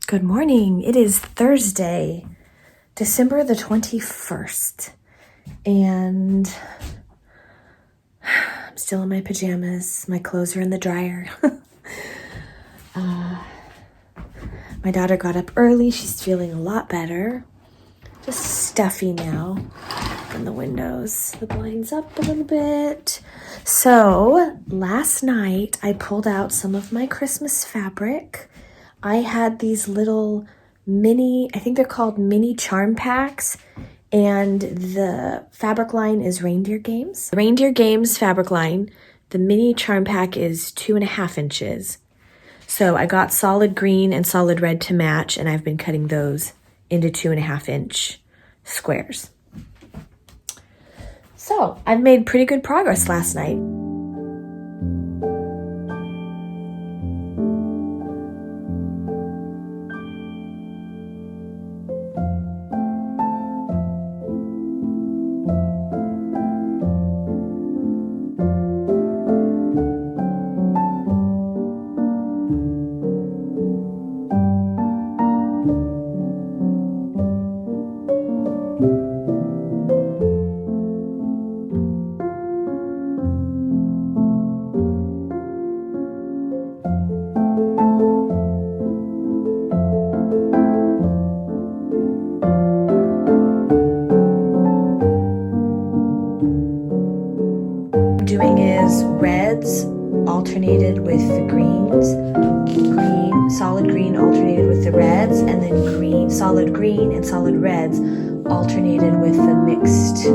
Good morning. It is Thursday, December the 21st, and I'm still in my pajamas. My clothes are in the dryer. My daughter got up early. She's feeling a lot better. Just stuffy now. Open the windows, the blinds up a little bit. So last night I pulled out some of my Christmas fabric. I had these little mini, I think they're called mini charm packs, and the fabric line is Reindeer Games. Reindeer Games fabric line, the mini charm pack is 2.5 inches. So I got solid green and solid red to match, and I've been cutting those into 2.5 inch squares. So I've made pretty good progress last night. Doing is reds alternated with the greens, solid green alternated with the reds, and then solid green and solid reds alternated with the mixed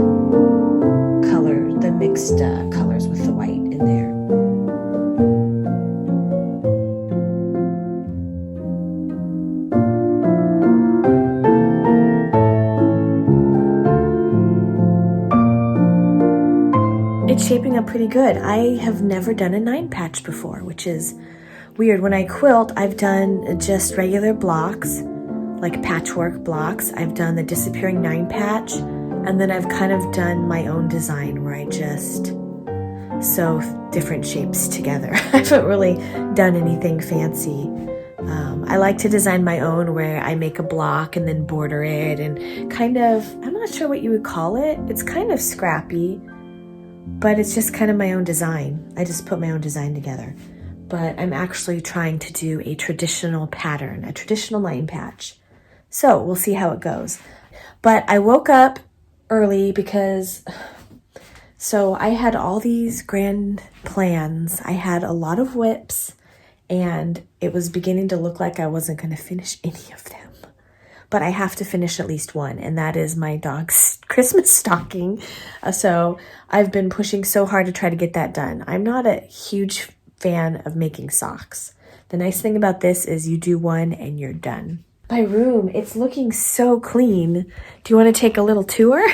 colors with the white in there. It's shaping up pretty good. I have never done a 9 patch before, which is weird. When I quilt, I've done just regular blocks, like patchwork blocks. I've done the disappearing 9 patch, and then I've kind of done my own design where I just sew different shapes together. I haven't really done anything fancy. I like to design my own where I make a block and then border it and kind of, I'm not sure what you would call it. It's kind of scrappy, but it's just kind of my own design. I just put my own design together. But I'm actually trying to do a traditional pattern, a traditional 9 patch. So we'll see how it goes. But I woke up early because, so I had all these grand plans. I had a lot of whips, and it was beginning to look like I wasn't going to finish any of them. But I have to finish at least one, and that is my dog's Christmas stocking. So I've been pushing so hard to try to get that done. I'm not a huge fan of making socks. The nice thing about this is you do one and you're done. My room, it's looking so clean. Do you want to take a little tour?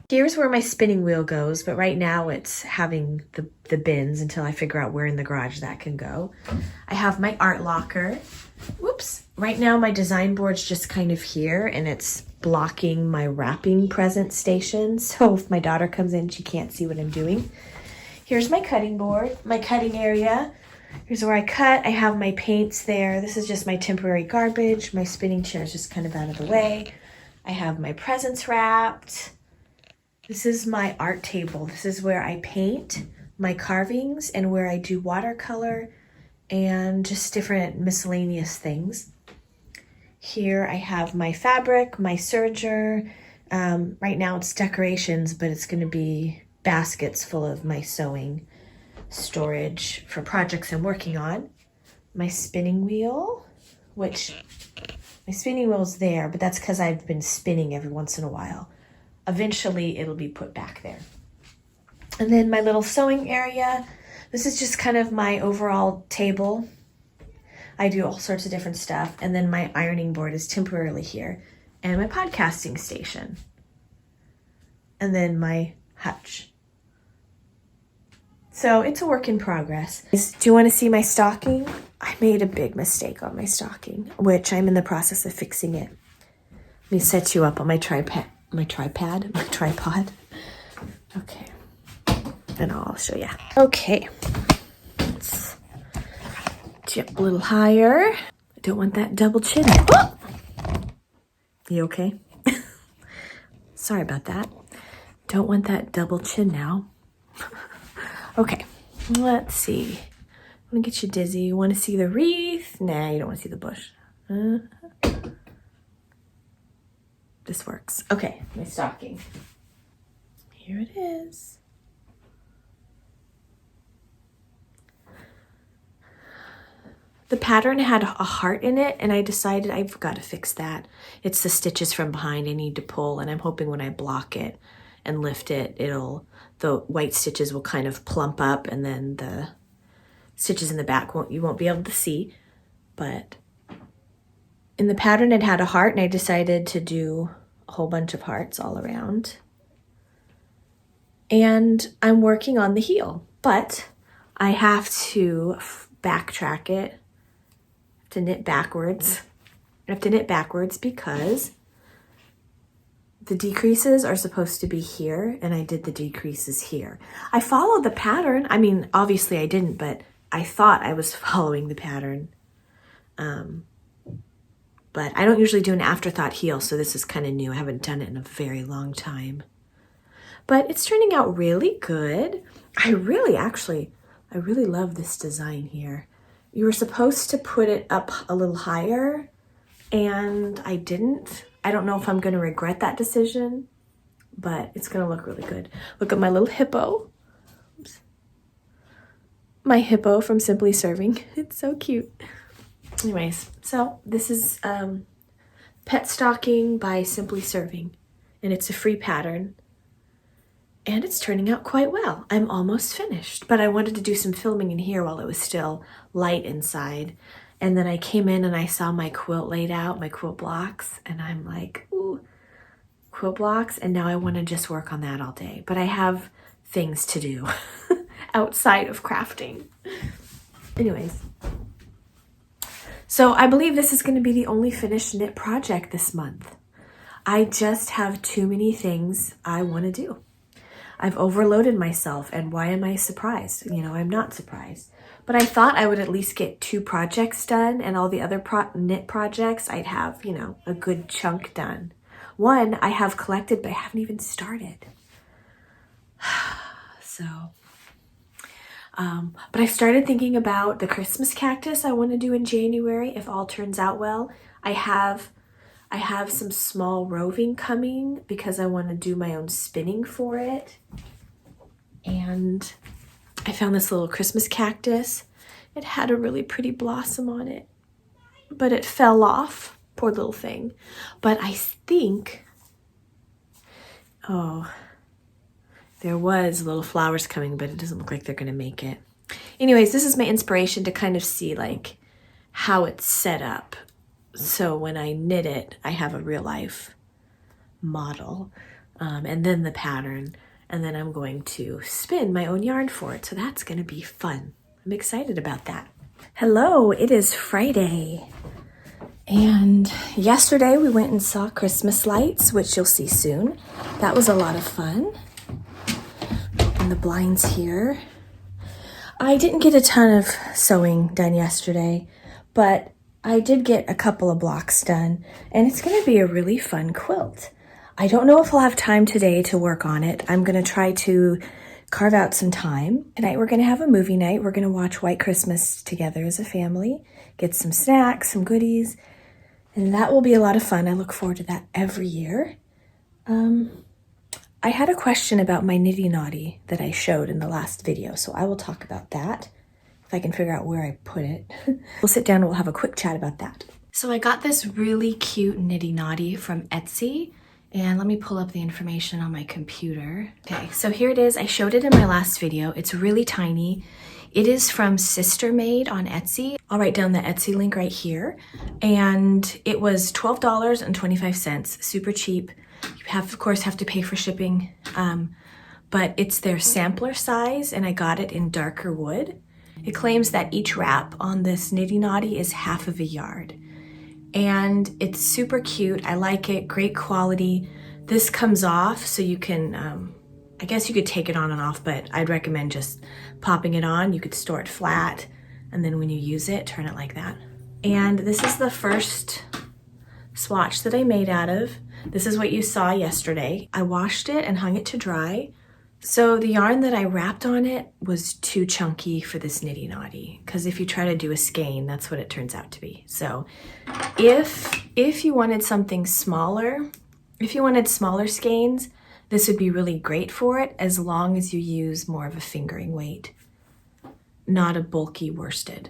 Here's where my spinning wheel goes, but right now it's having the bins until I figure out where in the garage that can go. I have my art locker. Whoops. Right now my design board's just kind of here, and it's blocking my wrapping present station. So if my daughter comes in, she can't see what I'm doing. Here's my cutting board, my cutting area. Here's where I cut. I have my paints there. This is just my temporary garbage. My spinning chair is just kind of out of the way. I have my presents wrapped. This is my art table. This is where I paint my carvings and where I do watercolor and just different miscellaneous things. Here I have my fabric, my serger. Right now it's decorations, but it's going to be baskets full of my sewing storage for projects I'm working on. My spinning wheel, which my spinning wheel's there, but that's because I've been spinning every once in a while. Eventually it'll be put back there. And then my little sewing area. This is just kind of my overall table. I do all sorts of different stuff. And then my ironing board is temporarily here. And my podcasting station. And then my hutch. So it's a work in progress. Do you want to see my stocking? I made a big mistake on my stocking, which I'm in the process of fixing it. Let me set you up on my tripod. Okay. And I'll show you. Okay. Let's jump a little higher. Don't want that double chin. Oh! You okay? Sorry about that. Don't want that double chin now. Okay, let's see. I want to get you dizzy. You want to see the wreath? Nah, you don't want to see the bush. This works. Okay, my stocking. Here it is. The pattern had a heart in it, and I decided I've got to fix that. It's the stitches from behind I need to pull, and I'm hoping when I block it and lift it, the white stitches will kind of plump up, and then the stitches in the back you won't be able to see. But in the pattern it had a heart, and I decided to do a whole bunch of hearts all around. And I'm working on the heel, but I have to backtrack it. To knit backwards. I have to knit backwards because the decreases are supposed to be here, and I did the decreases here. I followed the pattern. I mean, obviously I didn't, but I thought I was following the pattern. But I don't usually do an afterthought heel, so this is kind of new. I haven't done it in a very long time. But it's turning out really good. I really love this design here. You were supposed to put it up a little higher, and I didn't. I don't know if I'm going to regret that decision, but it's going to look really good. Look at my little hippo. Oops. My hippo from Simply Serving. It's so cute. Anyways, so this is Pet Stocking by Simply Serving, and it's a free pattern. And it's turning out quite well. I'm almost finished, but I wanted to do some filming in here while it was still light inside. And then I came in and I saw my quilt laid out, my quilt blocks, and I'm like, ooh, quilt blocks. And now I want to just work on that all day. But I have things to do outside of crafting. Anyways, so I believe this is going to be the only finished knit project this month. I just have too many things I want to do. I've overloaded myself, and why am I surprised? You know, I'm not surprised. But I thought I would at least get 2 projects done, and all the other knit projects, I'd have, you know, a good chunk done. One I have collected, but I haven't even started. So, but I started thinking about the Christmas cactus I want to do in January, if all turns out well. I have some small roving coming because I want to do my own spinning for it. And I found this little Christmas cactus. It had a really pretty blossom on it, but it fell off. Poor little thing. But I think, there was little flowers coming, but it doesn't look like they're going to make it. Anyways, this is my inspiration to kind of see like how it's set up. So when I knit it, I have a real life model, and then the pattern, and then I'm going to spin my own yarn for it. So that's going to be fun. I'm excited about that. Hello, it is Friday. And yesterday we went and saw Christmas lights, which you'll see soon. That was a lot of fun. Open the blinds here. I didn't get a ton of sewing done yesterday, but I did get a couple of blocks done, and it's going to be a really fun quilt. I don't know if I'll have time today to work on it. I'm going to try to carve out some time. Tonight we're going to have a movie night. We're going to watch White Christmas together as a family, get some snacks, some goodies, and that will be a lot of fun. I look forward to that every year. I had a question about my Niddy Noddy that I showed in the last video, so I will talk about that. If I can figure out where I put it. We'll sit down and we'll have a quick chat about that. So I got this really cute Niddy Noddy from Etsy, and let me pull up the information on my computer. Okay, so here it is. I showed it in my last video. It's really tiny. It is from Sister Made on Etsy. I'll write down the Etsy link right here. And it was $12.25, super cheap. You of course have to pay for shipping, but it's their sampler size, and I got it in darker wood. It claims that each wrap on this Niddy Noddy is half of a yard. And it's super cute. I like it, great quality. This comes off, so you can, I guess you could take it on and off, but I'd recommend just popping it on. You could store it flat, and then when you use it, turn it like that. And this is the first swatch that I made out of. This is what you saw yesterday. I washed it and hung it to dry. So the yarn that I wrapped on it was too chunky for this Niddy Noddy, because if you try to do a skein, that's what it turns out to be. So if you wanted something smaller, if you wanted smaller skeins, this would be really great for it, as long as you use more of a fingering weight, not a bulky worsted.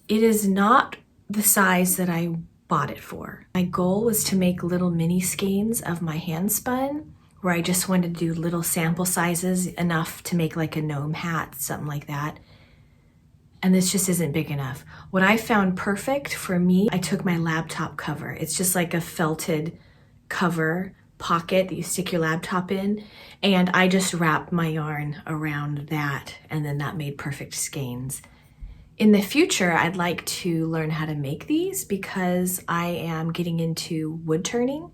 It is not the size that I bought it for. My goal was to make little mini skeins of my hand spun, where I just wanted to do little sample sizes, enough to make like a gnome hat, something like that. And this just isn't big enough. What I found perfect for me, I took my laptop cover. It's just like a felted cover pocket that you stick your laptop in, and I just wrapped my yarn around that, and then that made perfect skeins. In the future, I'd like to learn how to make these, because I am getting into wood turning.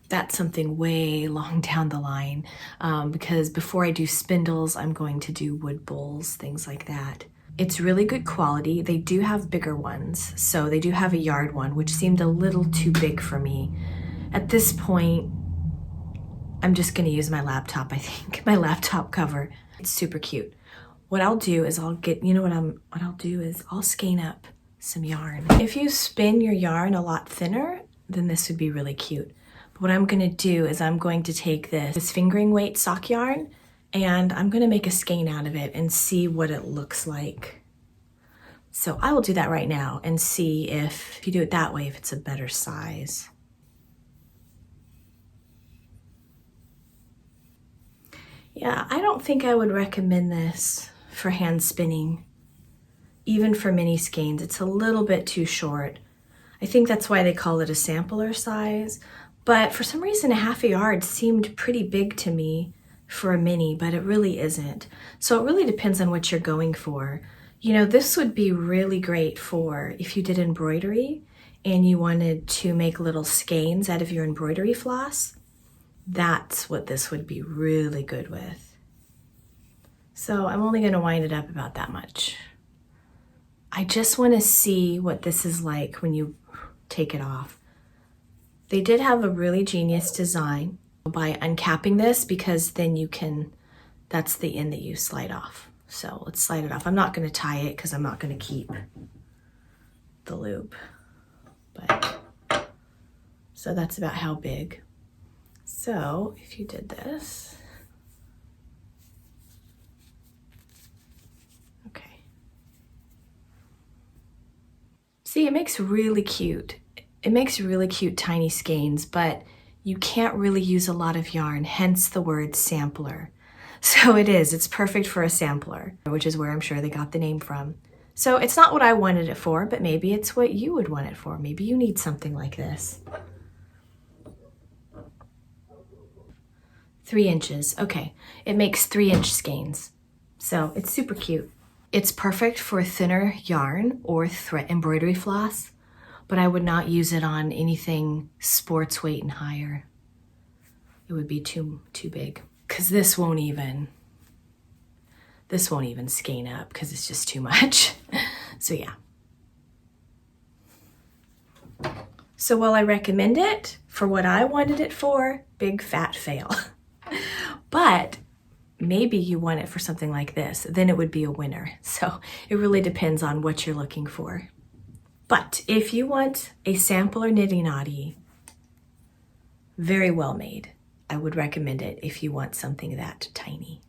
That's something way long down the line, because before I do spindles, I'm going to do wood bowls, things like that. It's really good quality. They do have bigger ones. So they do have a yard one, which seemed a little too big for me. At this point, I'm just gonna use my laptop, I think, my laptop cover. It's super cute. What I'll do is I'll skein up some yarn. If you spin your yarn a lot thinner, then this would be really cute. But what I'm gonna do is I'm going to take this fingering weight sock yarn, and I'm gonna make a skein out of it and see what it looks like. So I will do that right now and see if you do it that way, if it's a better size. Yeah, I don't think I would recommend this for hand spinning, even for mini skeins. It's a little bit too short. I think that's why they call it a sampler size, but for some reason, a half a yard seemed pretty big to me for a mini, but it really isn't. So it really depends on what you're going for. You know, this would be really great for if you did embroidery and you wanted to make little skeins out of your embroidery floss. That's what this would be really good with. So I'm only gonna wind it up about that much. I just wanna see what this is like when you take it off. They did have a really genius design by uncapping this, because then you can, that's the end that you slide off. So let's slide it off. I'm not gonna tie it because I'm not gonna keep the loop. But so that's about how big. So if you did this, okay. See, it makes really cute. It makes really cute tiny skeins, but you can't really use a lot of yarn, hence the word sampler. So it's perfect for a sampler, which is where I'm sure they got the name from. So it's not what I wanted it for, but maybe it's what you would want it for. Maybe you need something like this. 3 inches, okay. It makes 3-inch skeins. So it's super cute. It's perfect for thinner yarn or thread embroidery floss, but I would not use it on anything sports weight and higher. It would be too big, because this won't even skein up, because it's just too much. So yeah. So while I recommend it for what I wanted it for, big fat fail. But maybe you want it for something like this, then it would be a winner. So it really depends on what you're looking for. But if you want a sampler Niddy Noddy, very well made, I would recommend it if you want something that tiny.